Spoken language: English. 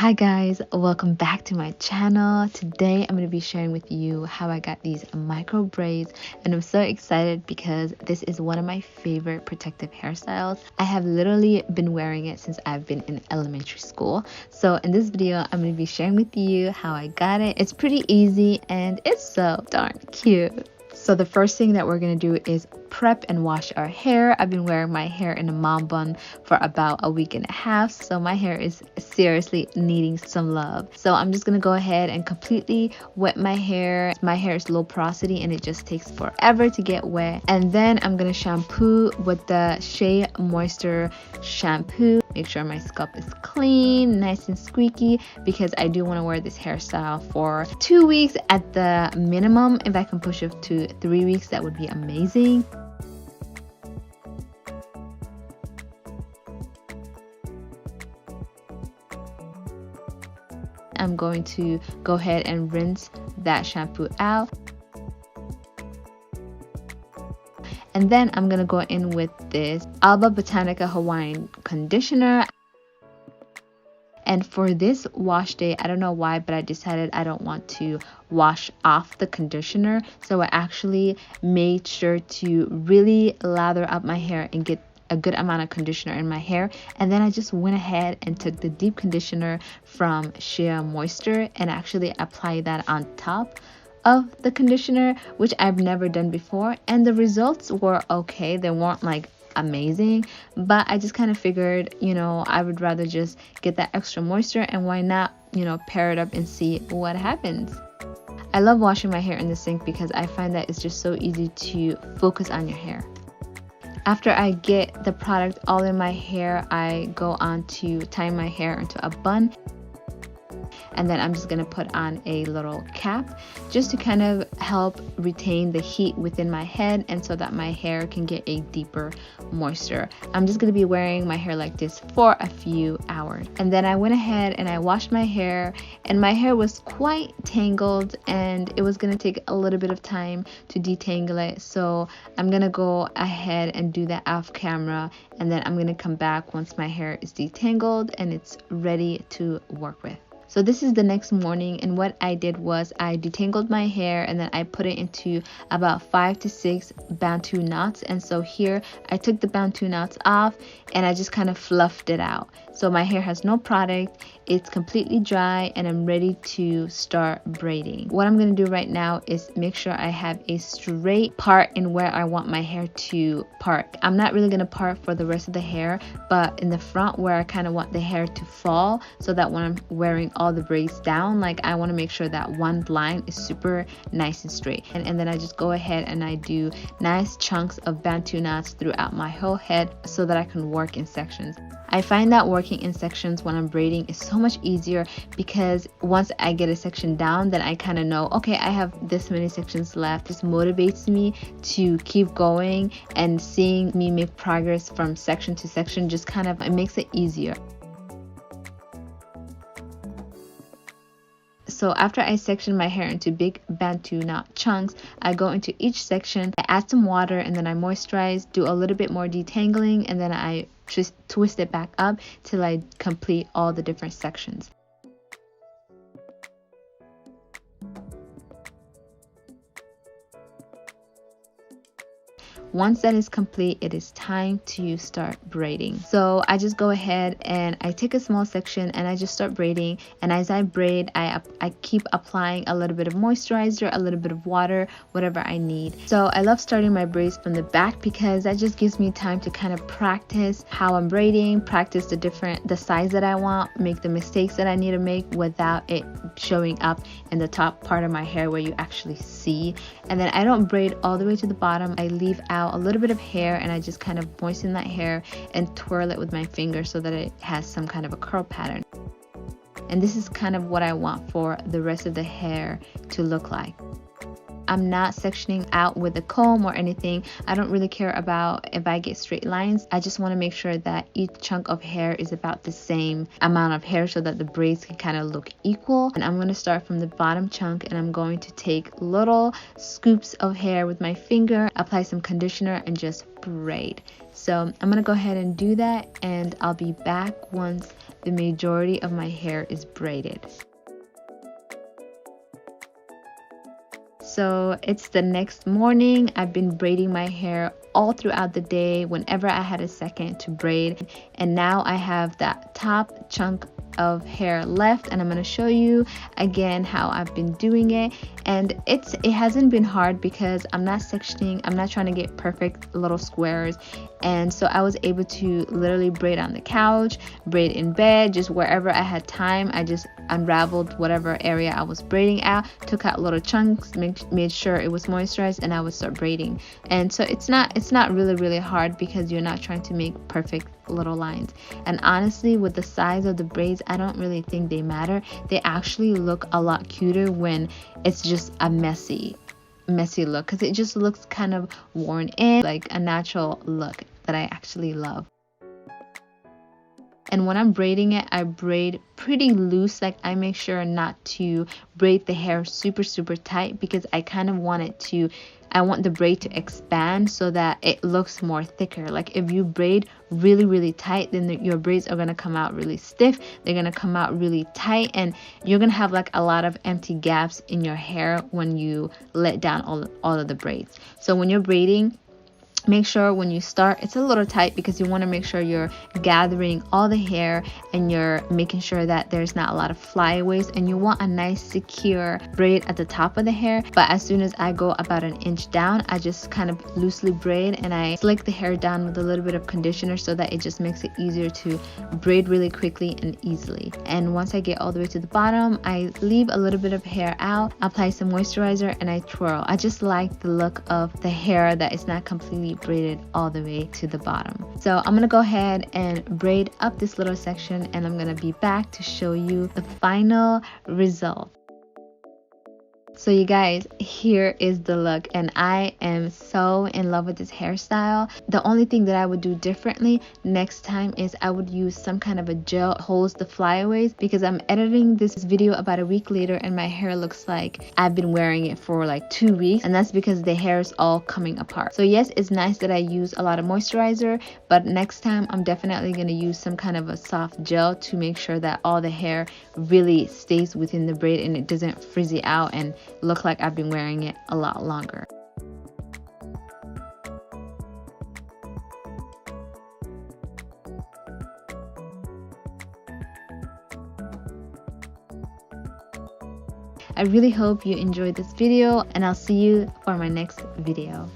Hi guys, welcome back to my channel. Today I'm going to be sharing with you how I got these micro braids, and I'm so excited because this is one of my favorite protective hairstyles. I have literally been wearing it since I've been in elementary school. So in this video I'm going to be sharing with you how I got it. It's pretty easy and it's so darn cute. So the first thing that we're going to do is prep and wash our hair. I've been wearing my hair in a mom bun for about a week and a half, so my hair is seriously needing some love. So I'm just going to go ahead and completely wet my hair. My hair is low porosity and it just takes forever to get wet. And then I'm going to shampoo with the Shea Moisture shampoo. Make sure my scalp is clean, nice and squeaky, because I do want to wear this hairstyle for 2 weeks at the minimum. If I can push it to 3 weeks, that would be amazing. I'm going to go ahead and rinse that shampoo out. And then I'm going to go in with this Alba Botanica Hawaiian conditioner. And for this wash day, I don't know why, but I decided I don't want to wash off the conditioner. So I actually made sure to really lather up my hair and get a good amount of conditioner in my hair. And then I just went ahead and took the deep conditioner from Shea Moisture and actually applied that on top of the conditioner, which I've never done before. And the results were okay. They weren't like amazing, but I just kind of figured, I would rather just get that extra moisture, and why not, pair it up and see what happens. I love washing my hair in the sink because I find that it's just so easy to focus on your hair. After I get the product all in my hair, I go on to tie my hair into a bun. And then I'm just going to put on a little cap just to kind of help retain the heat within my head, and so that my hair can get a deeper moisture. I'm just going to be wearing my hair like this for a few hours. And then I went ahead and I washed my hair, and my hair was quite tangled and it was going to take a little bit of time to detangle it. So I'm going to go ahead and do that off camera, and then I'm going to come back once my hair is detangled and it's ready to work with. So this is the next morning, and what I did was I detangled my hair and then I put it into about 5 to 6 Bantu knots. And so here I took the Bantu knots off and I just kind of fluffed it out. So my hair has no product, it's completely dry, and I'm ready to start braiding. What I'm going to do right now is make sure I have a straight part in where I want my hair to part. I'm not really going to part for the rest of the hair, but in the front where I kind of want the hair to fall, so that when I'm wearing all the braids down, like I want to make sure that one line is super nice and straight. And then I just go ahead and I do nice chunks of Bantu knots throughout my whole head so that I can work in sections. I find that working in sections when I'm braiding is so much easier, because once I get a section down, then I kind of know, okay, I have this many sections left. This motivates me to keep going, and seeing me make progress from section to section just kind of, it makes it easier. So after I section my hair into big Bantu knot chunks, I go into each section, I add some water, and then I moisturize, do a little bit more detangling, and then I just twist it back up till I complete all the different sections. Once that is complete, it is time to start braiding. So I just go ahead and I take a small section and I just start braiding. And as I braid, I keep applying a little bit of moisturizer, a little bit of water, whatever I need. So I love starting my braids from the back because that just gives me time to kind of practice how I'm braiding, practice the size that I want, make the mistakes that I need to make without it showing up in the top part of my hair where you actually see. And then I don't braid all the way to the bottom. I leave out a little bit of hair and I just kind of moisten that hair and twirl it with my finger so that it has some kind of a curl pattern. And this is kind of what I want for the rest of the hair to look like. I'm not sectioning out with a comb or anything. I don't really care about if I get straight lines. I just want to make sure that each chunk of hair is about the same amount of hair so that the braids can kind of look equal. And I'm going to start from the bottom chunk, and I'm going to take little scoops of hair with my finger, apply some conditioner, and just braid. So I'm going to go ahead and do that, and I'll be back once the majority of my hair is braided. So it's the next morning. I've been braiding my hair all throughout the day whenever I had a second to braid, and now I have that top chunk of hair left, and I'm going to show you again how I've been doing it. And it hasn't been hard because I'm not sectioning, I'm not trying to get perfect little squares, and so I was able to literally braid on the couch, braid in bed, just wherever I had time. I just unraveled whatever area I was braiding out, took out little chunks, made sure it was moisturized, and I would start braiding. And so it's not really hard because you're not trying to make perfect little lines. And honestly, with the size of the braids, I don't really think they matter. They actually look a lot cuter when it's just a messy look, because it just looks kind of worn in, like a natural look that I actually love. And when I'm braiding it, I braid pretty loose. Like, I make sure not to braid the hair super tight, because I kind of want the braid to expand so that it looks more thicker. Like, if you braid really tight, then your braids are going to come out really stiff. They're going to come out really tight, and you're going to have like a lot of empty gaps in your hair when you let down all of the braids. So when you're braiding, make sure when you start it's a little tight, because you want to make sure you're gathering all the hair and you're making sure that there's not a lot of flyaways, and you want a nice secure braid at the top of the hair. But as soon as I go about an inch down, I just kind of loosely braid and I slick the hair down with a little bit of conditioner so that it just makes it easier to braid really quickly and easily. And once I get all the way to the bottom, I leave a little bit of hair out, apply some moisturizer, and I twirl. I just like the look of the hair that is not completely braided all the way to the bottom. So I'm gonna go ahead and braid up this little section, and I'm gonna be back to show you the final result. So you guys, here is the look, and I am so in love with this hairstyle. The only thing that I would do differently next time is I would use some kind of a gel that holds the flyaways, because I'm editing this video about a week later and my hair looks like I've been wearing it for like 2 weeks, and that's because the hair is all coming apart. So yes, it's nice that I use a lot of moisturizer, but next time I'm definitely going to use some kind of a soft gel to make sure that all the hair really stays within the braid and it doesn't frizzy out and look like I've been wearing it a lot longer. I really hope you enjoyed this video, and I'll see you for my next video.